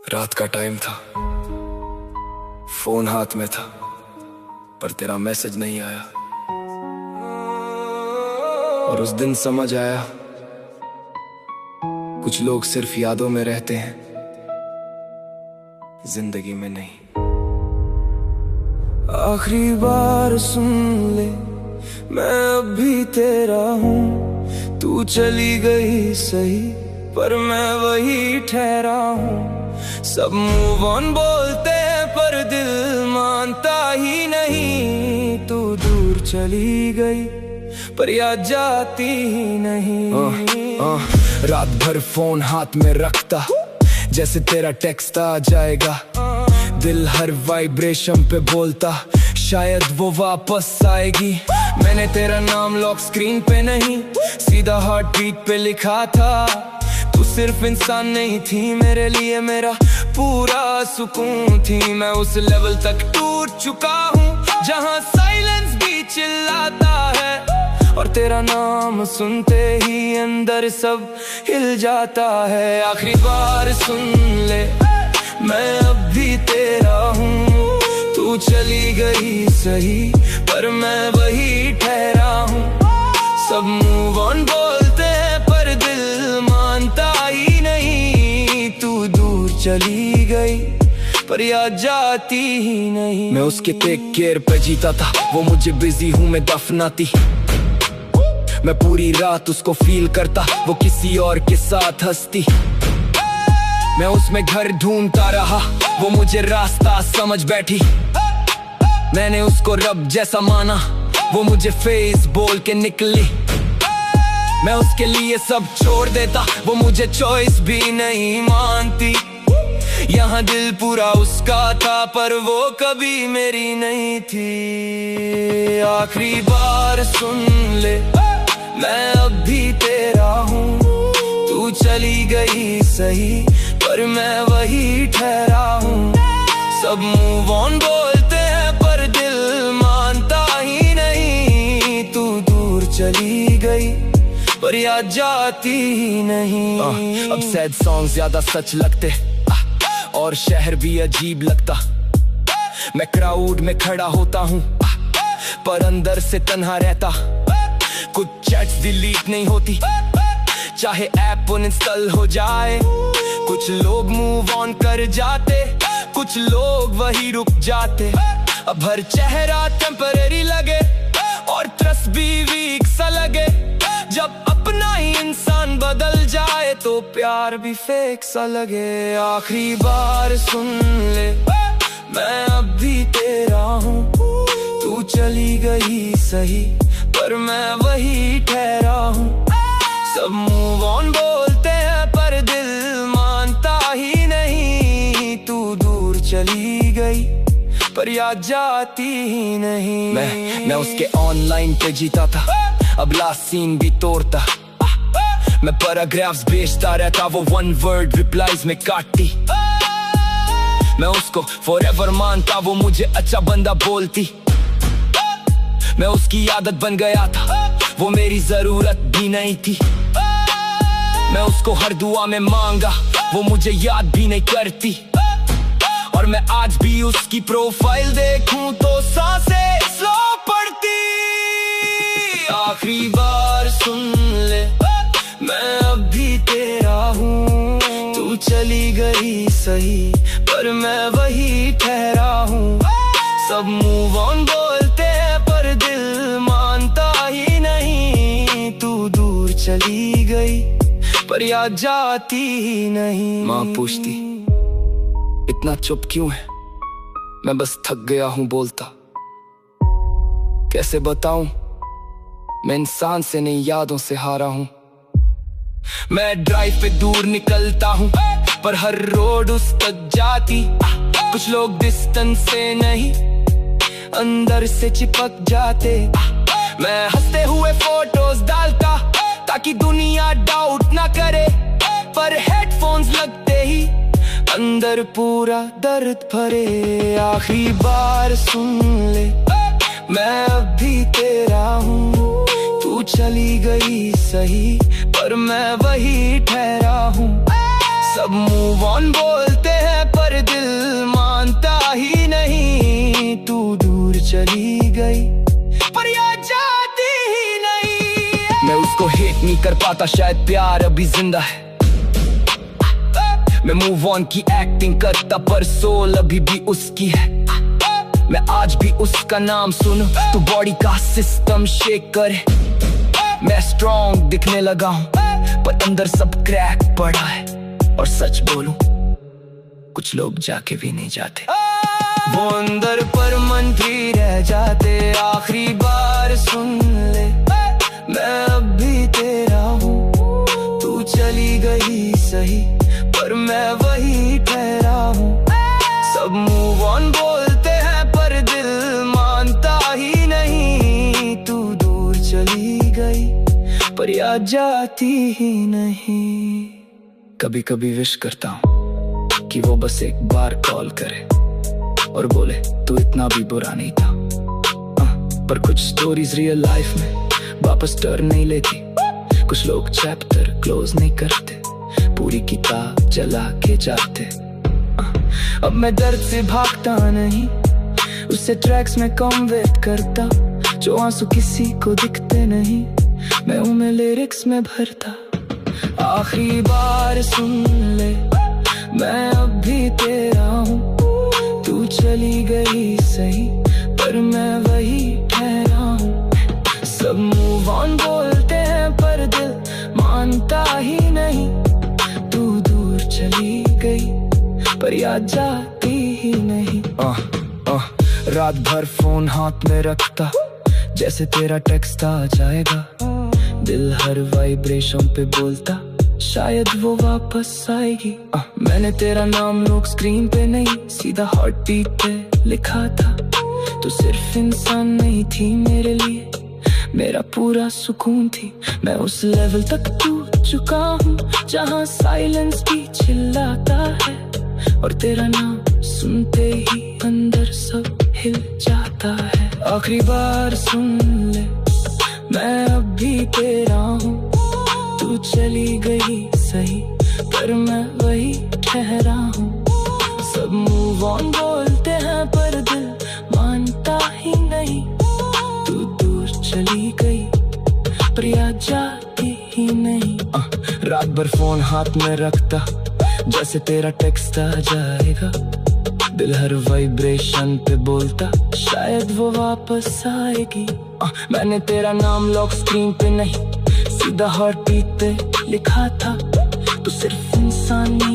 रात का टाइम था, फोन हाथ में था, पर तेरा मैसेज नहीं आया। और उस दिन समझ आया, कुछ लोग सिर्फ यादों में रहते हैं, जिंदगी में नहीं। आखिरी बार सुन ले, मैं अब भी तेरा हूँ। तू चली गई सही, पर मैं वही ठहरा हूँ। सब मूव ऑन बोलते हैं, पर दिल मानता ही नहीं। तू दूर चली गई, पर याद जाती ही नहीं। रात भर फोन हाथ में रखता, जैसे तेरा टेक्स्ट आ जाएगा। दिल हर वाइब्रेशन पे बोलता, शायद वो वापस आएगी। मैंने तेरा नाम लॉक स्क्रीन पे नहीं, सीधा हार्ट बीट पे लिखा था। तू सिर्फ इंसान नहीं थी मेरे लिए, मेरा पूरा सुकून थी। मैं उस लेवल तक टूट चुका हूँ, जहाँ साइलेंस भी चिल्लाता है। और तेरा नाम सुनते ही अंदर सब हिल जाता है। आखिरी बार सुन ले, मैं अब भी तेरा हूँ। तू चली गई सही, पर मैं वही ठहरा हूँ। सब मूव ऑन बोलते हैं, पर दिल मानता ही नहीं। तू दूर चली गई, पर याद जाती ही नहीं। मैं उसके टेक केयर पे जीता था, वो मुझे बिजी हूँ मैं दफनाती। मैं पूरी रात उसको फील करता, वो किसी और के साथ हंसती। मैं उसमें घर ढूंढता रहा, वो मुझे रास्ता समझ बैठी। मैंने उसको रब जैसा माना, वो मुझे फेस बोल के निकली। मैं उसके लिए सब छोड़ देता, वो मुझे चॉइस भी नहीं मानती। यहाँ दिल पूरा उसका था, पर वो कभी मेरी नहीं थी। आखिरी बार सुन ले, मैं अब भी तेरा हूँ। तू चली गई सही, पर मैं वही ठहरा हूँ। सब मूव ऑन बोलते हैं, पर दिल मानता ही नहीं। तू दूर चली गई, पर याद जाती ही नहीं। अब सैड सॉन्ग ज्यादा सच लगते, और शहर भी अजीब लगता। मैं क्राउड में खड़ा होता हूँ, पर अंदर से तन्हा रहता। कुछ चैट्स डिलीट नहीं होती, चाहे ऐप अनइंस्टॉल हो जाए। कुछ लोग मूव ऑन कर जाते, कुछ लोग वही रुक जाते। अब हर चेहरा टेम्परेरी लगे, और ट्रस्ट भी वीक सा लगे। जब अपना ही इंसान बदल जाए, तो प्यार भी फेक सा लगे। आखिरी बार सुन ले, मैं अब भी तेरा हूँ। तू चली गई सही, पर मैं वही ठहरा हूँ। सब मूव ऑन बोलते हैं, पर दिल मानता ही नहीं। तू दूर चली गई, पर याद जाती ही नहीं। मैं उसके ऑनलाइन पे जीता था, अब लास्ट सीन भी तोड़ता। मैं पैराग्राफ्स भेजता रहता, वो वन वर्ड रिप्लाईज में काटती। मैं उसको फॉरएवर मानता, वो मुझे अच्छा बंदा बोलती। मैं उसकी आदत बन गया था, वो मेरी जरूरत भी नहीं थी। मैं उसको हर दुआ में मांगा, वो मुझे याद भी नहीं करती। और मैं आज भी उसकी प्रोफाइल देखूं, तो सांसें स्लो पड़ती। आखिरी बार सुन ले, मैं अब भी तेरा हूँ। तू चली गई सही, पर मैं वही ठहरा हूँ। सब मूव ऑन बोलते हैं, पर दिल मानता ही नहीं। तू दूर चली गई, पर याद जाती ही नहीं। माँ पूछती, इतना चुप क्यों है? मैं बस थक गया हूँ बोलता। कैसे बताऊं, मैं इंसान से नहीं यादों से हारा हूँ। मैं ड्राइव पे दूर निकलता हूँ, पर हर रोड उस तक जाती। कुछ लोग डिस्टेंस से नहीं, अंदर से चिपक जाते। मैं हंसते हुए फोटोज डालता, ताकि दुनिया डाउट ना करे। पर हेडफोन्स लगते ही अंदर पूरा दर्द भरे। आखिरी बार सुन ले, मैं अब भी तेरा हूँ। तू चली गई सही, पर मैं वही ठहरा हूँ। सब मूव ऑन बोलते हैं, पर दिल मानता ही नहीं। तू दूर चली गई पर याद जाती ही नहीं। मैं उसको हेट नहीं कर पाता, शायद प्यार अभी जिंदा है। मैं मूव ऑन की एक्टिंग करता पर सोल अभी भी उसकी है। मैं आज भी उसका नाम सुनूं तो बॉडी का सिस्टम शेक करे। मैं स्ट्रॉन्ग दिखने लगा हूँ पर अंदर सब क्रैक पड़ा है। और सच बोलूं कुछ लोग जाके भी नहीं जाते। वो अंदर पर मंत्री रह जाते। आखिरी बार सुन ले, मैं अब भी तेरा हूँ। तू चली गई सही पर मैं वही ठहरा हूँ। सब मूव ऑन बोलते हैं पर दिल मानता ही नहीं। तू दूर चली गई पर याद जाती ही नहीं। कभी कभी विश करता हूँ कि वो बस एक बार कॉल करे और बोले तू इतना भी बुरा नहीं था। पर कुछ स्टोरीज रियल लाइफ में वापस टर्न नहीं लेती। कुछ लोग चैप्टर क्लोज नहीं करते, पूरी किताब जला के जाते। अब मैं दर्द से भागता नहीं, उससे ट्रैक्स में कन्वर्ट करता। जो आंसू किसी को दिखते नहीं, मैं उन्हें लिरिक्स में भरता। आखिरी बार सुन ले, मैं अब भी तेरा हूँ। तू चली गई सही पर मैं वही ठहरा हूँ। सब मूव ऑन बोलते हैं पर दिल मानता ही नहीं। तू दूर चली गई पर याद जाती ही नहीं। रात भर फोन हाथ में रखता, जैसे तेरा टेक्स्ट आ जाएगा। दिल हर वाइब्रेशन पे बोलता, शायद वो वापस आएगी। मैंने तेरा नाम लोग स्क्रीन पे नहीं, सीधा हार्ट बीट पे लिखा था। तू सिर्फ इंसान नहीं थी मेरे लिए, मेरा पूरा सुकून थी। मैं उस लेवल तक टूट चुका हूँ जहाँ साइलेंस भी चिल्लाता है। और तेरा नाम सुनते ही अंदर सब हिल जाता है। आखिरी बार सुन ले, मैं अब भी तेरा हूँ। तू चली गई सही पर मैं वही ठहरा हूँ। सब मूव ऑन बोलते हैं पर दिल मानता ही नहीं। तू दूर चली गई पर याद जाती ही नहीं। रात भर फोन हाथ में रखता, जैसे तेरा टेक्स्ट आ जाएगा। दिल हर वाइब्रेशन पे बोलता, शायद वो वापस आएगी। मैंने तेरा नाम लॉक स्क्रीन पे नहीं, सीधा हार्ट बीट पे लिखा था। तू सिर्फ इंसान नहीं